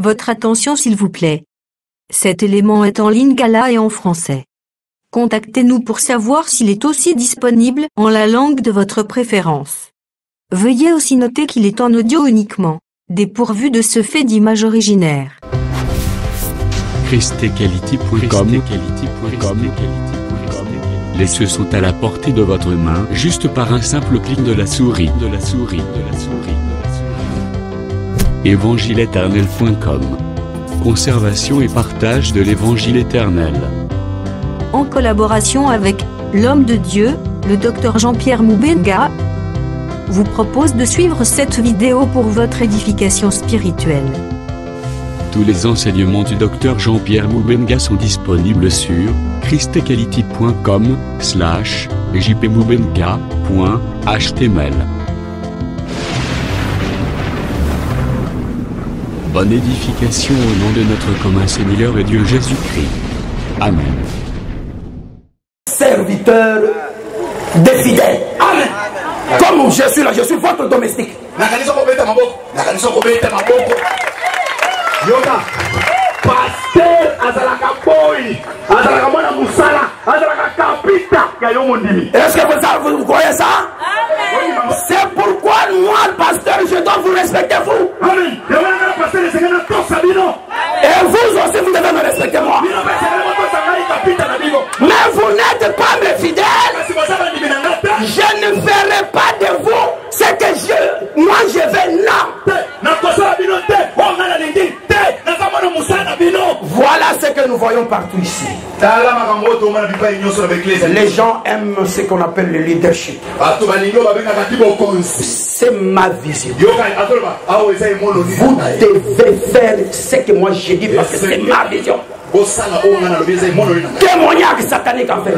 Votre attention s'il vous plaît. Cet élément est en lingala et en français. Contactez-nous pour savoir s'il est aussi disponible en la langue de votre préférence. Veuillez aussi noter qu'il est en audio uniquement, dépourvu de ce fait d'image originaire. christequality.com. Les cieux sont à la portée de votre main, juste par un simple clic de la souris. Évangileéternel.com. Conservation et partage de l'évangile éternel. En collaboration avec l'homme de Dieu, le Dr Jean-Pierre Moubenga, vous propose de suivre cette vidéo pour votre édification spirituelle. Tous les enseignements du Dr Jean-Pierre Moubenga sont disponibles sur christequality.com/jpmoubenga.html. Bonne édification au nom de notre commun Seigneur et Dieu Jésus-Christ. Amen. Serviteur des fidèles. Amen. Comme je suis là, je suis votre domestique. Yoga. Pasteur azalaka boy, azalaka mwana musala, azalaka kapita ya yomondimi. Est-ce que vous croyez ça? Amen. C'est pourquoi moi, le pasteur, je dois vous respecter vous. Amen. Et vous aussi, vous devez me respecter moi. Mais vous n'êtes pas mes fidèles. Je ne ferai pas de vous ce que moi je vais là. Voilà ce que nous voyons partout ici. Les gens aiment ce qu'on appelle le leadership. C'est ma vision. Vous devez faire ce que moi je dis parce que c'est ma vision. Témoignage satanique en fait.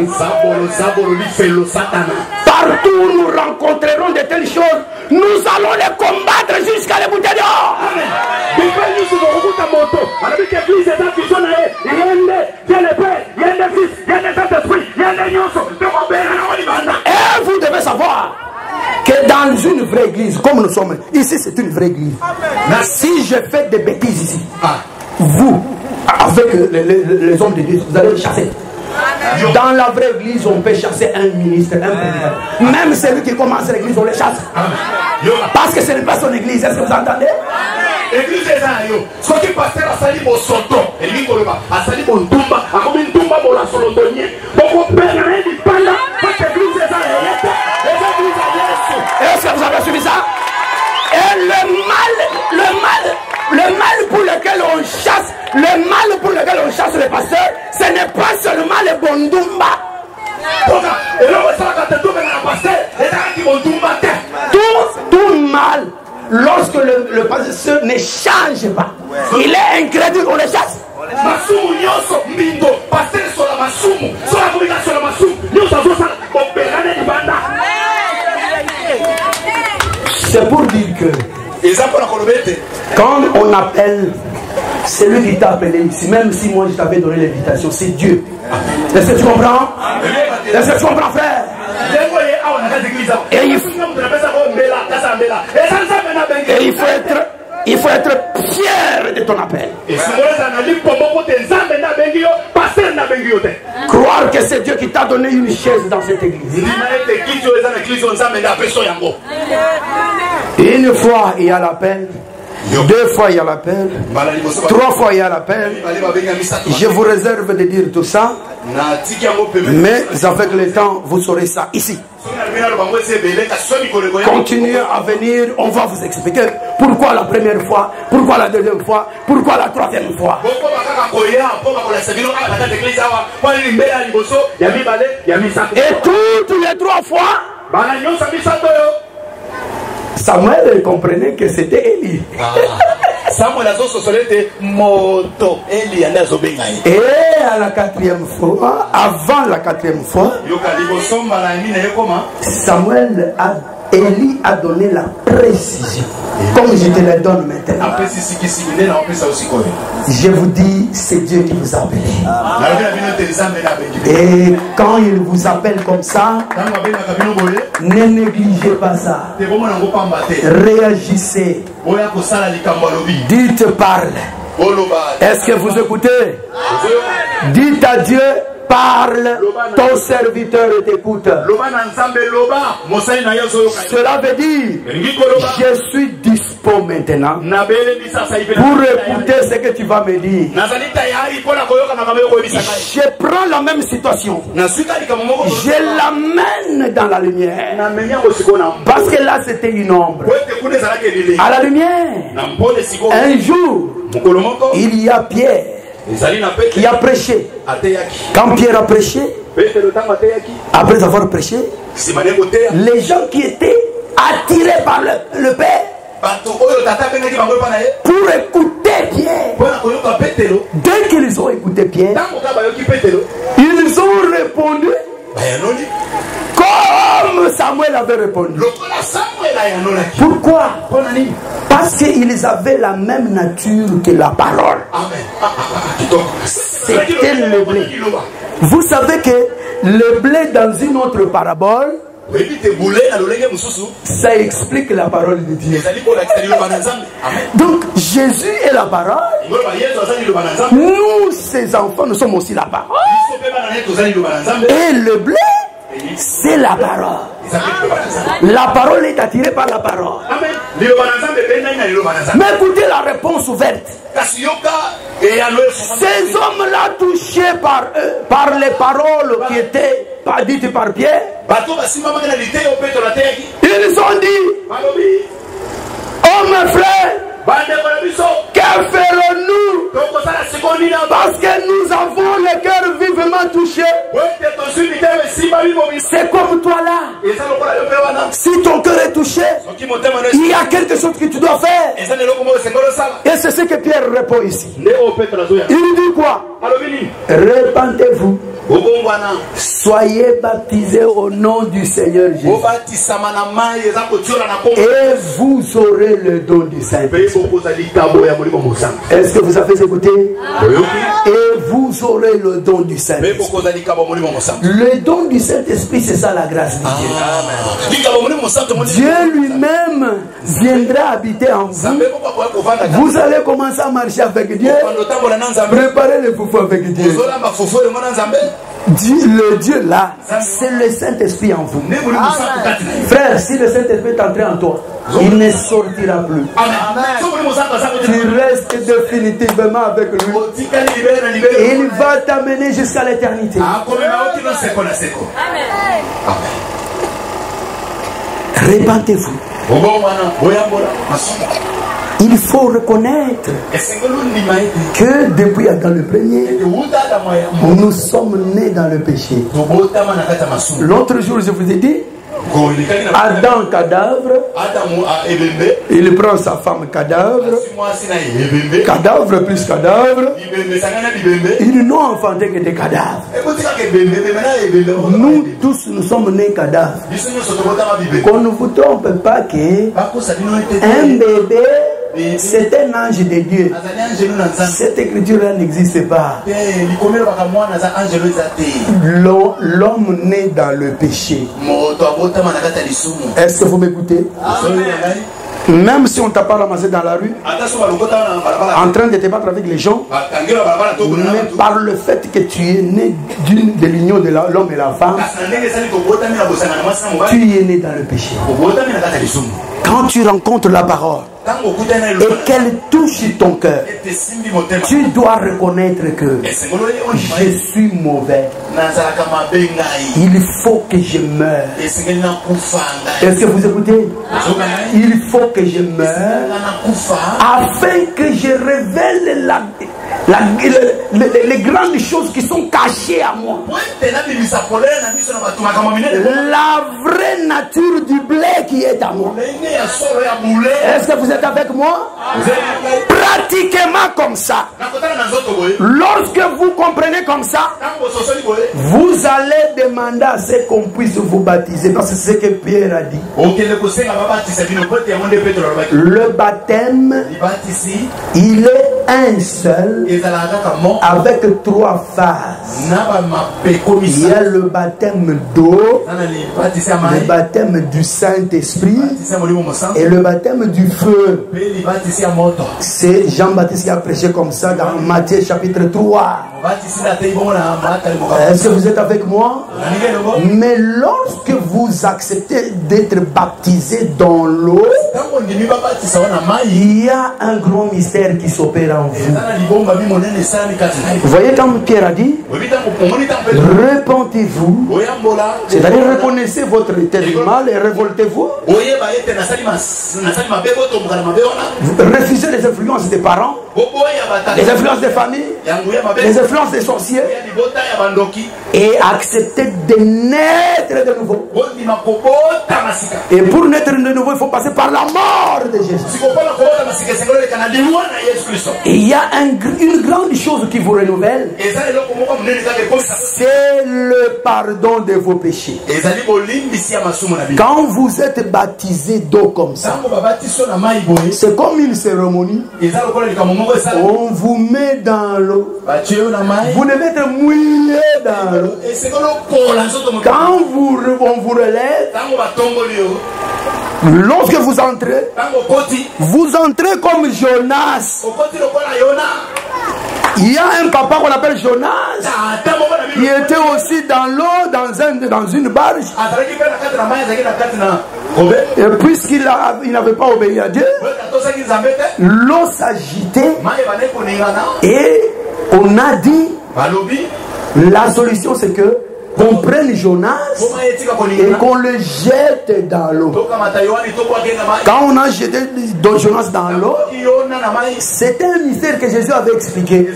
Partout où nous rencontrerons de telles choses, nous allons les combattre jusqu'à les bouter dehors. Et vous devez savoir que dans une vraie église, comme nous sommes ici, c'est une vraie église. Si je fais des bêtises ici, vous, avec les hommes de Dieu, vous allez les chasser. Dans la vraie église, on peut chasser un ministre, un président. Même celui qui commence l'église, on les chasse. Parce que ce n'est pas son église. Est-ce que vous entendez? Église ce qui passe à Sali Bosoto, et Nicolas, à Sali Bontumba, à Comintumba, la Solotonier, pour opérer du panda, parce que l'église est-ce que vous avez suivi ça? Et le mal pour lequel on chasse, les pasteurs, ce n'est pas seulement les bondumba. Tout mal, lorsque le pasteur ne change pas, il est incrédule, on le chasse. C'est pour dire que quand on appelle celui qui t'a appelé ici, même si moi je t'avais donné l'invitation, c'est Dieu. Est-ce que tu comprends? Est-ce que tu comprends, frère? Et il faut être fier de ton appel. Croire que c'est Dieu qui t'a donné une chaise dans cette église. Une fois il y a l'appel, 2 fois il y a l'appel, 3 fois il y a l'appel. Je vous réserve de dire tout ça, mais avec le temps vous saurez ça ici. Continuez à venir, on va vous expliquer pourquoi la première fois, pourquoi la deuxième fois, pourquoi la troisième fois. Et toutes les 3 fois, Samuel comprenait que c'était Élie. Et à la 4e fois, avant la 4e fois, Élie a donné la précision. Comme je te la donne maintenant. Je vous dis, c'est Dieu qui vous a appelé. Et quand il vous appelle comme ça, ne négligez pas ça. Réagissez. Dites parle. Est-ce que vous écoutez? Dites à Dieu, parle, ton serviteur t'écoute. Cela veut dire, je suis dispo maintenant pour écouter ce que tu vas me dire. Je prends la même situation, je l'amène dans la lumière, parce que là c'était une ombre. À la lumière, un jour, il y a Pierre qui a prêché. Quand Pierre a prêché, après avoir prêché, les gens qui étaient attirés par le Père pour écouter Pierre, dès qu'ils ont écouté Pierre, ils ont répondu comme Samuel avait répondu. Pourquoi? Parce qu'ils avaient la même nature que la parole. C'était le blé. Vous savez que le blé dans une autre parabole, ça explique la parole de Dieu. Donc Jésus est la parole. Nous, ses enfants, nous sommes aussi la parole. Et le blé, c'est la parole. La parole est attirée par la parole. Mais écoutez la réponse ouverte. Ces hommes-là, touchés par les paroles qui étaient dites par Pierre, ils ont dit, oh mes frères, que ferons-nous? Parce que nous avons le cœur vivement touché. C'est comme toi là. Si ton cœur est touché, il y a quelque chose que tu dois faire. Et c'est ce que Pierre répond ici. Il dit quoi? Répentez-vous. Soyez baptisés au nom du Seigneur Jésus. Et vous aurez le don du Saint-Esprit. Est-ce que vous avez écouté? Et vous aurez le don du Saint-Esprit. Le don du Saint-Esprit, c'est ça la grâce de Dieu. Dieu lui-même viendra habiter en vous. Vous allez commencer à marcher avec Dieu. Préparez le foufou avec Dieu. Le Dieu là, c'est le Saint-Esprit en vous. Frère, si le Saint-Esprit est entré en toi, il ne sortira plus. Tu restes définitivement avec lui. Il va t'amener jusqu'à l'éternité. Répentez-vous. Il faut reconnaître que depuis Adam le premier, nous sommes nés dans le péché. L'autre jour, je vous ai dit, Adam cadavre, il prend sa femme cadavre, cadavre plus cadavre, ils n'ont enfanté que des cadavres. Nous tous, nous sommes nés cadavres. Qu'on ne vous trompe pas que un bébé, c'est un ange de Dieu. Cette écriture-là n'existe pas. L'homme naît dans le péché. Est-ce que vous m'écoutez? Même si on ne t'a pas ramassé dans la rue, en train de te battre avec les gens, mais par le fait que tu es né de l'union de l'homme et la femme, tu es né dans le péché. Quand tu rencontres la parole et qu'elle touche ton cœur, tu dois reconnaître que je suis mauvais. Il faut que je meure. Est-ce que vous écoutez? Il faut que je meure afin que je révèle les grandes choses qui sont cachées à moi. La vraie nature du blé qui est à moi. Est-ce que vous êtes avec moi? Pratiquement comme ça. Lorsque vous comprenez comme ça, vous allez demander à ce qu'on puisse vous baptiser. Parce que c'est ce que Pierre a dit. Le baptême, il est un seul avec 3 phases. Il y a le baptême d'eau, le baptême du Saint-Esprit et le baptême du feu. C'est Jean-Baptiste qui a prêché comme ça dans Matthieu chapitre 3. Est-ce que vous êtes avec moi? Mais lorsque vous acceptez d'être baptisé dans l'eau, il y a un grand mystère qui s'opère en vous. Vous voyez comme Pierre a dit, repentez-vous, c'est-à-dire reconnaissez votre état du mal et révoltez-vous. Refusez les influences des parents, les influences des familles, les influences des sorciers, et acceptez de naître de nouveau. Et pour naître de nouveau, il faut passer par la mort de Jésus. Et il y a une grande chose qui vous renouvelle, c'est le pardon de vos péchés. Quand vous êtes baptisé d'eau comme ça, c'est comme une cérémonie. On vous met dans l'eau. Vous devez être mouillé dans l'eau. Quand on vous relève, lorsque vous entrez comme Jonas. Il y a un papa qu'on appelle Jonas qui était aussi dans l'eau, dans une barge. Et puisqu'il n'avait pas obéi à Dieu, l'eau s'agitait et on a dit la solution c'est que qu'on prenne Jonas et qu'on le jette dans l'eau. Quand on a jeté Jonas dans l'eau, c'était un mystère que Jésus avait expliqué.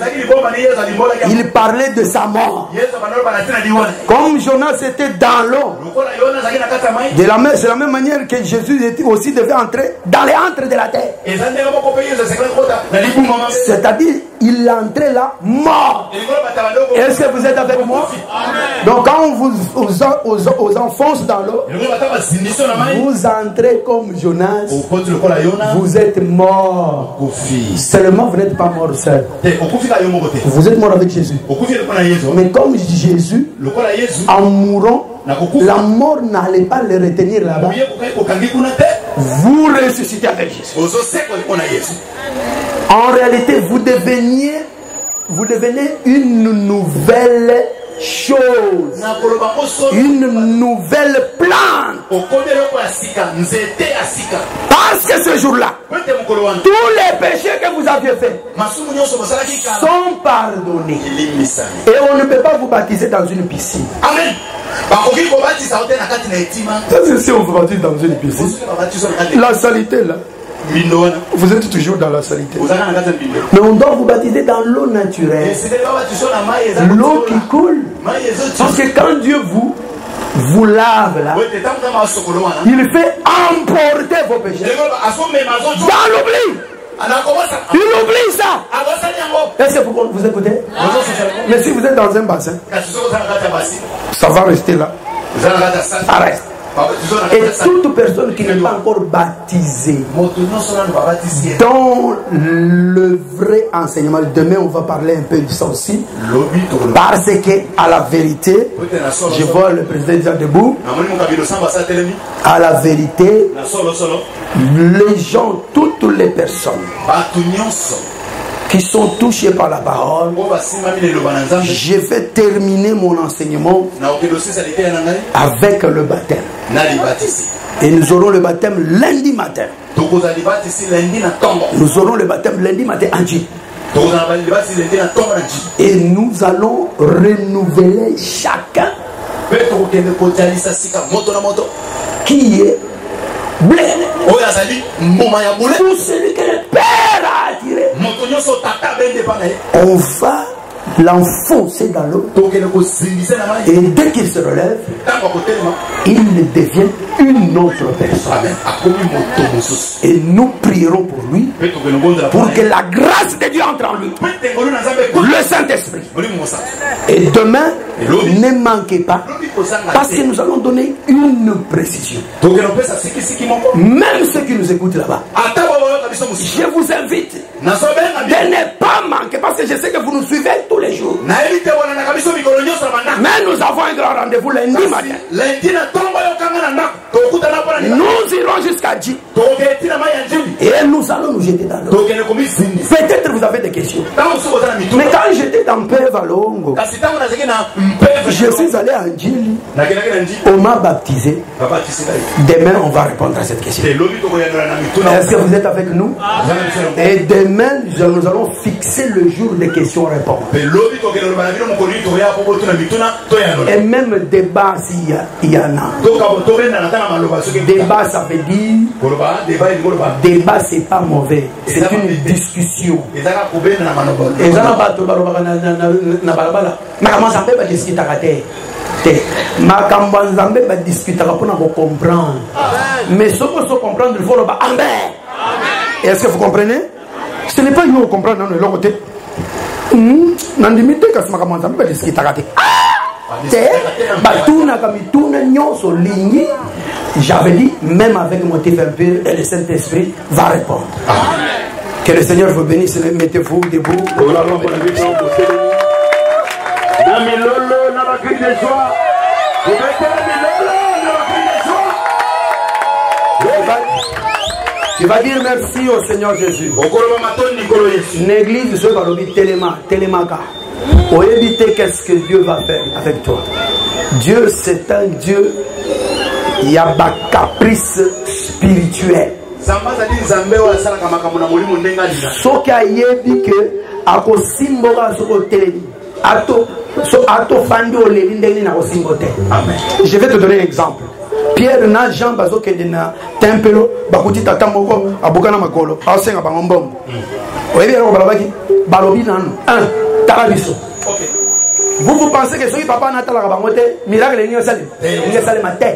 Il parlait de sa mort. Comme Jonas était dans l'eau, c'est la même manière que Jésus aussi devait entrer dans les antres de la terre. C'est-à-dire, il entrait là, mort. Est-ce que vous êtes avec moi? Donc quand on vous enfonce dans l'eau, vous entrez comme Jonas, vous êtes mort. Seulement vous n'êtes pas mort seul, vous êtes mort avec Jésus. Mais comme Jésus, en mourant, la mort n'allait pas le retenir là-bas. Vous ressuscitez avec Jésus. En réalité, vous devenez une nouvelle chose, une nouvelle plante. Parce que ce jour-là, tous les péchés que vous aviez faits sont pardonnés. Et on ne peut pas vous baptiser dans une piscine. Amen. Si on vous baptise dans une piscine, la salité là, vous êtes toujours dans la saleté. Mais on doit vous baptiser dans l'eau naturelle, l'eau qui coule. Parce que quand Dieu vous lave là, il fait emporter vos péchés dans l'oubli. Il oublie ça. Est-ce que vous écoutez? Mais si vous êtes dans un bassin, ça va rester là. Ça reste. Et toute personne qui n'est pas encore baptisée dans le vrai enseignement, demain on va parler un peu de ça aussi, parce que à la vérité, je vois le président déjà debout, à la vérité, les gens, toutes les personnes qui sont touchés par la parole, je vais terminer mon enseignement avec le baptême. Et nous aurons le baptême lundi matin. Nous aurons le baptême lundi matin en Dieu. Et nous allons renouveler chacun qui est blé. Tout celui que le Père a attiré, on va l'enfoncer dans l'eau. Et dès qu'il se relève, il devient une autre personne. Et nous prierons pour lui, pour que la grâce de Dieu entre en lui, le Saint-Esprit. Et demain, ne manquez pas, parce que nous allons donner une précision. Même ceux qui nous écoutent là-bas, je vous invite de ne pas je sais que vous nous suivez tous les jours. Mais nous avons un grand rendez-vous lundi matin. Nous irons jusqu'à Dji. Et nous allons nous jeter dans l'eau. Peut-être vous avez des questions. Mais quand j'étais dans Pévalongo, je suis allé à Djili. On m'a baptisé. Demain, on va répondre à cette question. Est-ce que vous êtes avec nous? Et demain, nous allons fixer le jour des questions-réponses. Et même débat s'il y en a. Débat, ça veut dire. Débat, c'est pas mauvais. C'est une discussion. Mais ce qu'il faut comprendre, il faut le Amen. Est-ce que vous comprenez? Ce n'est pas nous comprendre dans le côté. J'avais dit, même avec mon TFMP et le Saint-Esprit va répondre. Que le Seigneur vous bénisse. Mettez-vous debout. Tu vas dire merci au Seigneur Jésus. L'église, je vais télémaka. Pour éviter qu'est-ce que Dieu va faire avec toi. Dieu, c'est un Dieu. Il y a des caprices spirituels. Ce qui a dit que à je vais te donner un exemple. Pierre na Jean bazo ke na tempelo bakuti tata moko abukana makolo asenga bangombom. Oyebi ero balabaki balobi nanu un tarabiso. OK. Vous pensez que celui papa n'a pas la bangote miracle ni osale. Ni osale matin.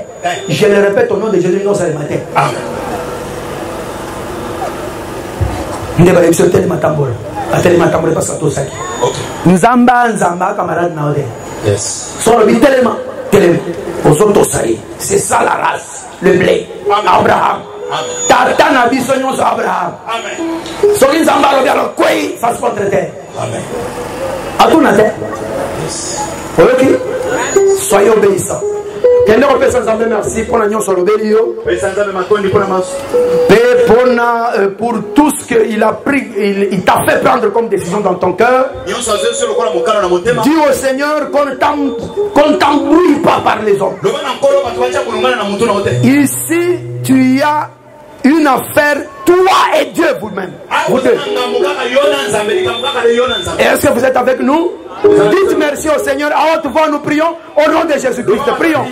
Je le répète au nom de Jésus ni osale matin. Amen. Ndé ba ebiso tele matambolo. Atele matambolo pas sato saki. OK. Nzamba camarade na ode. Yes. Solo bi telema. Aux autres, c'est ça la race, le blé. Abraham. Tata Nabi Sonyon sur Abraham. Sokin Zambalo bien quoi ça se porte terre. Amen. À tout nate. Ok. Soyez obéissants. Merci pour la sur l'obéio. Pour tout ce qu'il a pris, il t'a fait prendre comme décision dans ton cœur. Dis au Seigneur qu'on t'embrouille pas par les hommes. Ici, tu as une affaire, toi et Dieu vous-même. Vous deux. Est-ce que vous êtes avec nous? Dites merci au Seigneur. À haute voix, nous prions au nom de Jésus-Christ. Prions.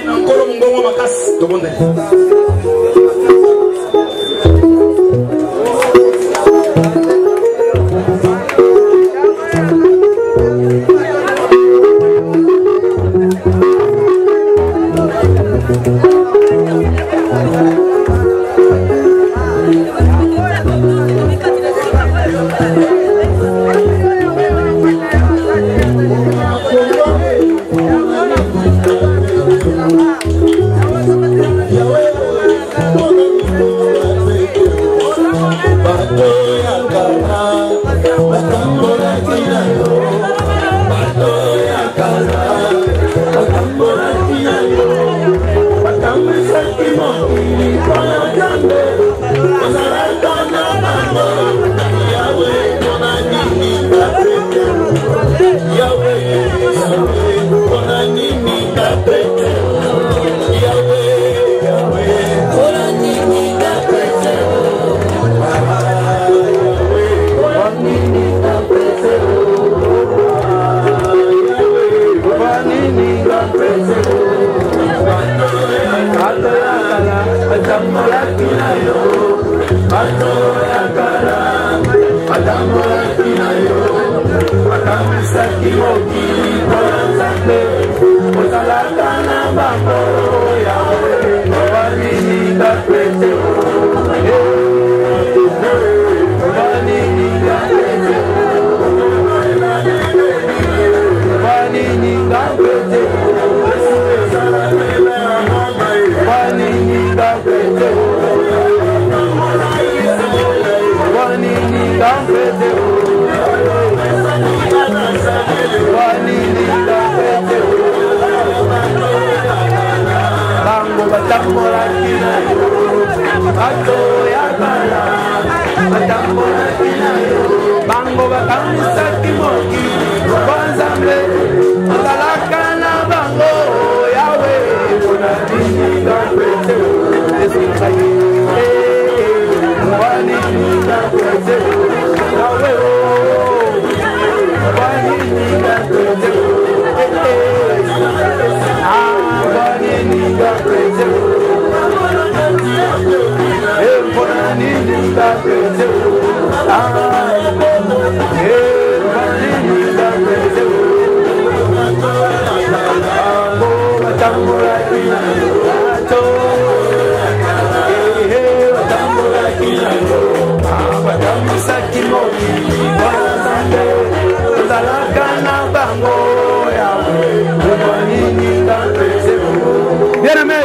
Bien-aimé,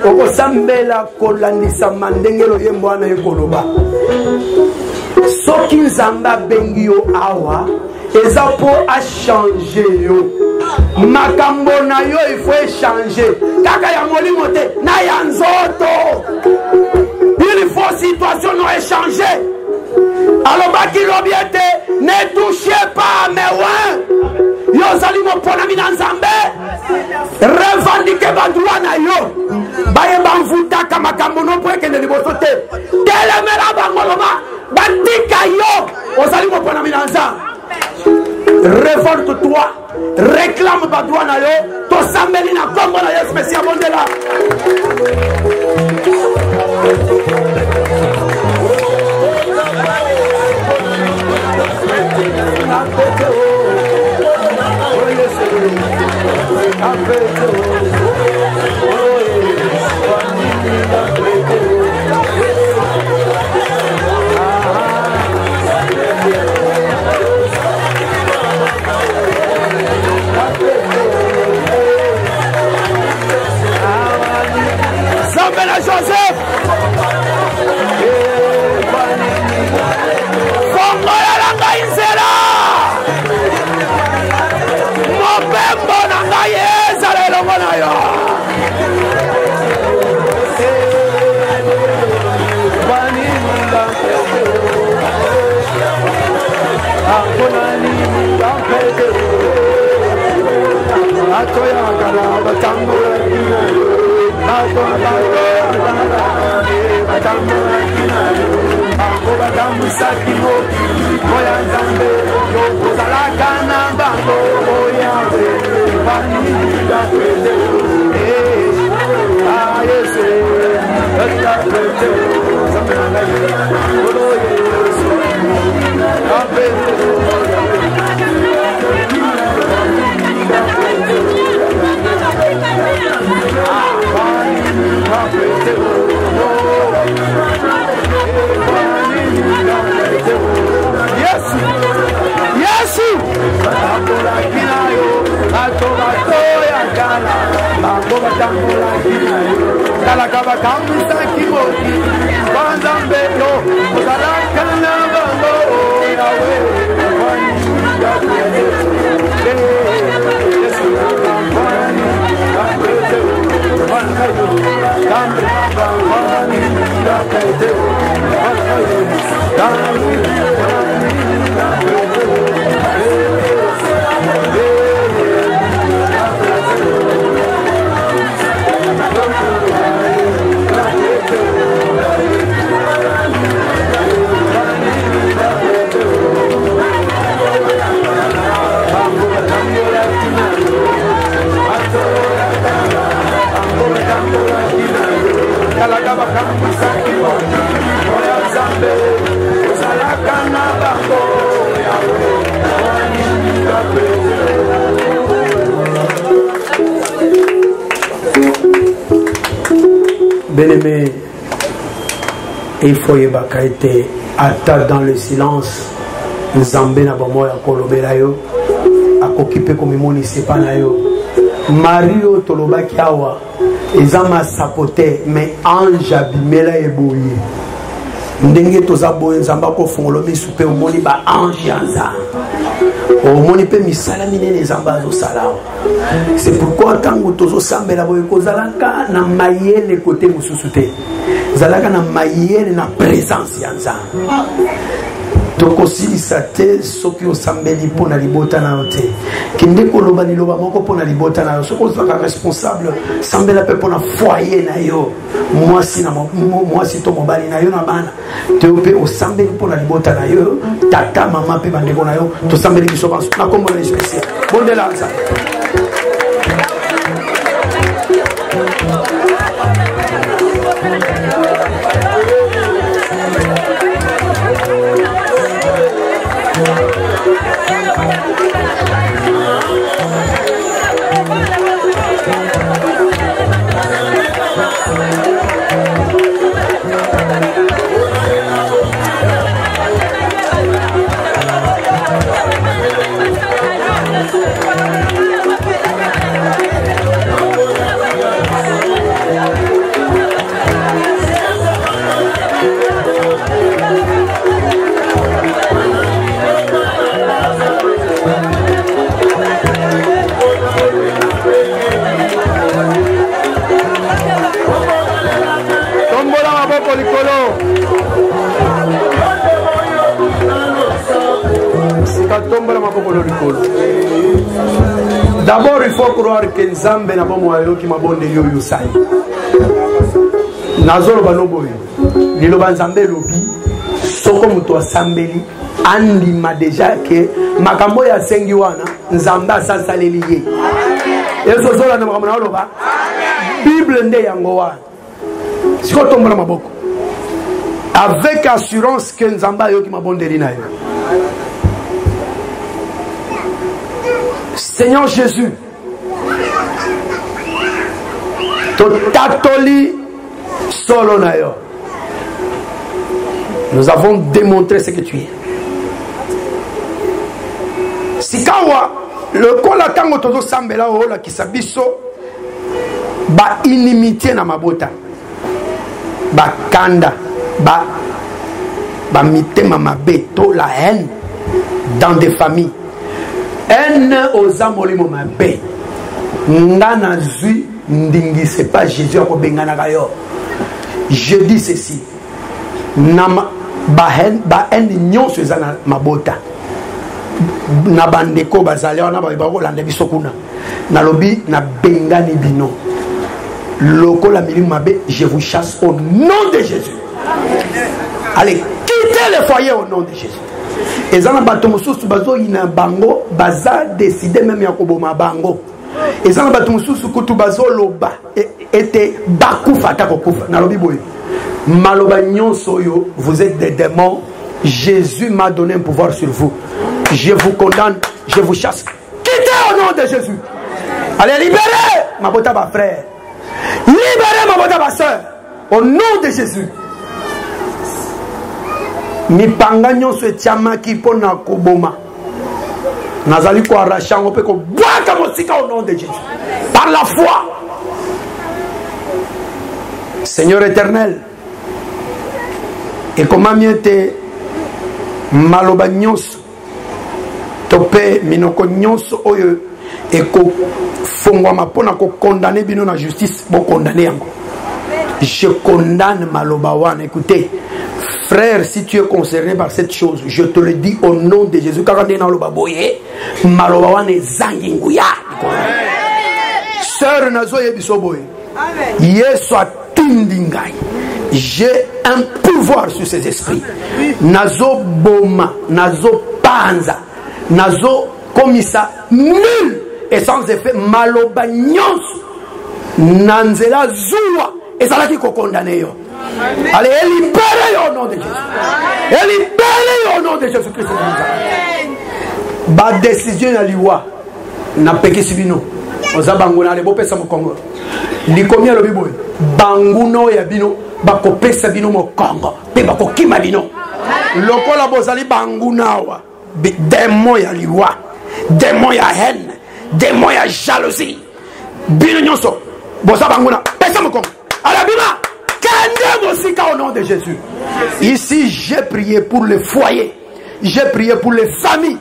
okosambela kolandisa mandengelo yembwana ekoloba. Soki nzamba bengi yo awa, eza po a changer yo. Makambo na yo il faut changer. Kaka ya molimo te na ya nzoto. Il faut situation no échanger. Alors baki lobiete, ne touchez pas à mes ouins. Yo zali mo pona mina nzambe. Revendiquez bandula na yo. Baye banvuta kama kambono po ekende liboso te. Telemela bangoloma. Bandika yo. Ozali mo pona mina nzambe. Révolte-toi. Réclame bandula na yo. To sambeli na kombo na yo spécial bondela. Zambela Joseph Fongo ya langa inzela Mopembo nanga yezala elongo na yo Bien-aimé, il faut y bakaite ata dans le silence nzambe na bomo ya kolobela yo akokipe komimoni sepa na yo Mario tolobaki awa ezama sapote mais ange abimela eboyi ndenge toza boye nzamba ko fongolo misupe omoni ba ange yanza omoni pe misala minene nzamba zo sala. C'est pourquoi tango tozo sambela boye kozalaka na mayele côté mususu te zalaka na mayele na présence yanza tokosilisa te soki osambeli mpona libota na yo te kende koloba liloba moko mpona libota na yo soki ozalaka responsable sambela mpe mpona foyer na yo mwasi to mobali na yo na bana te yo mpe osambeli mpona libota na yo tata mama mpe bandeko na yo tosambeli biso banso na kombo na especiel bondela nzambe. D'abord, il faut croire que Nzambe n'a pas moyen qui m'a bon de yo sai. Nazolo banoboy. Lilo banzambe lobi. Soko muto asambeli. Andi ma déjà que makambo ya sengi wana Nzamba sasa leliye. Yeso zola na makambo na loba. Bible nde yango wana. Siko tombola maboko. Avec assurance que Nzamba yo qui m'a bon de lina yo. Seigneur Jésus, Totatoli solo na yo. Nous avons démontré ce que tu es. Sikawa, le kola tango tozo sambela ola kisabiso ba inimitié na mabota. Ba kanda, ba mitema mabeto la haine dans des familles. Haine aux amolimo mabe. Ngana zui ndingi c'est pas Jésus a bengana kayo. Je dis ceci. Nama ba haine nyonso ezana mabota. Na bandeko bazali wana ba kolanda biso kuna. Nalobi na bengani bino. Loko la milimo mabe, je vous chasse au nom de Jésus. Allez, quittez le foyer au nom de Jésus. Et ça, les bazo ina bango, baza décidé même ya koboma bango. Et ça, les kutu bazo loba, était baku fata kokufa. Nalobi boy. Maloba nyonso yo, vous êtes des démons. Jésus m'a donné un pouvoir sur vous. Je vous condamne, je vous chasse. Quittez au nom de Jésus. Allez, libérez ma bota ma frère. Libérez ma bota ma soeur. Au nom de Jésus. Mipanga nyonso etiamaki pona koboma nazali ko arracher ngo pe ko bwaka mosika au nom de Jésus par la foi. Seigneur éternel, et comment miete maloba nyonso tope minoko nyonso oyo et ko fongwama pona ko condamner bino na justice bo condamner yango. Je condamne maloba wana. Écoutez frère, si tu es concerné par cette chose, je te le dis au nom de Jésus. Sœur Nazoye Bisoboye, j'ai un pouvoir sur ces esprits. Nazo Boma, Nazo Panza, Nazo Komisa, nul et sans effet, Malobagnos, Nanzela Zoua, et ça là qui condamne. Allez, libérez au nom de Jésus. Libérez au nom de Jésus-Christ. Ba décision ya liwa na pekisi bino. Oza banguna le bopesa mo Congo. Ni combien le bibo? Banguno ya bino ba kopesa bino mo Congo. Pe ba kokima bino. Lokola bozali banguna wa. Démon ya liwa, démon ya haine, démon ya jalousie. Bino nyonso. Boza banguna pesa mo Congo. Ala bima au nom de Jésus. Ici, j'ai prié pour les foyers. J'ai prié pour les familles.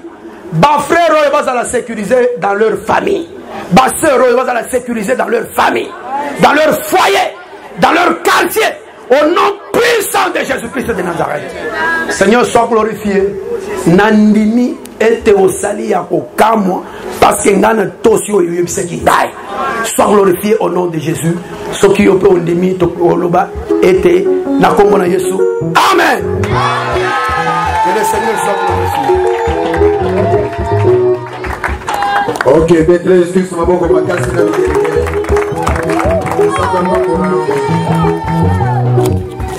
Bas frères, ils vont la sécuriser dans leur famille. Bas sœurs, ils vont la sécuriser dans leur famille, dans leur foyer, dans leur quartier. Au nom puissant de Jésus-Christ de Nazareth. Seigneur, sois glorifié. nandimi ete osali ya kokamwa parce que ngana tosi oyo yebisaki dai. Sois glorifié au nom de Jésus. Ce qui est au demi to oloba ete na kombo na Yesu. Amen. Que le Seigneur soit glorifié. Ok, Bethlehem, excuse-moi, bon, on va casser la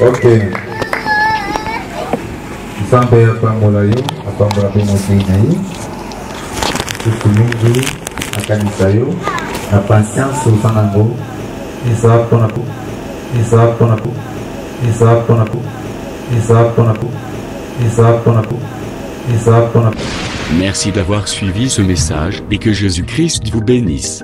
ok. Sampai apa mulai, apa berapa musim ini, itu minggu akan disayu, apa siang sultan aku, isap pun aku, isap pun aku, isap pun aku, isap pun aku, isap pun aku, isap pun aku. Merci d'avoir suivi ce message et que Jésus-Christ vous bénisse.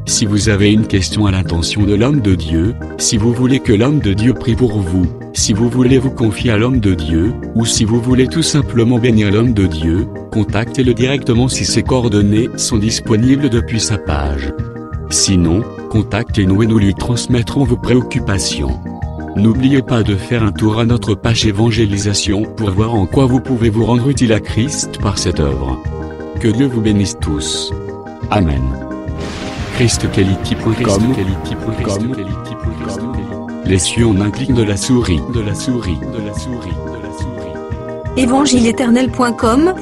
Si vous avez une question à l'intention de l'homme de Dieu, si vous voulez que l'homme de Dieu prie pour vous, si vous voulez vous confier à l'homme de Dieu, ou si vous voulez tout simplement bénir l'homme de Dieu, contactez-le directement si ses coordonnées sont disponibles depuis sa page. Sinon, contactez-nous et nous lui transmettrons vos préoccupations. N'oubliez pas de faire un tour à notre page évangélisation pour voir en quoi vous pouvez vous rendre utile à Christ par cette œuvre. Que Dieu vous bénisse tous. Amen. ChristKelity.com. Les cieux en un clic de la souris. Évangile-éternel.com.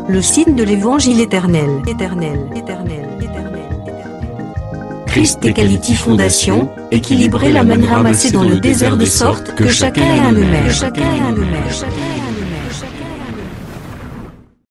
Le site de l'évangile éternel. ChristKelity Fondation, équilibrer la manne ramassée dans le désert de sorte que chacun ait un le maire.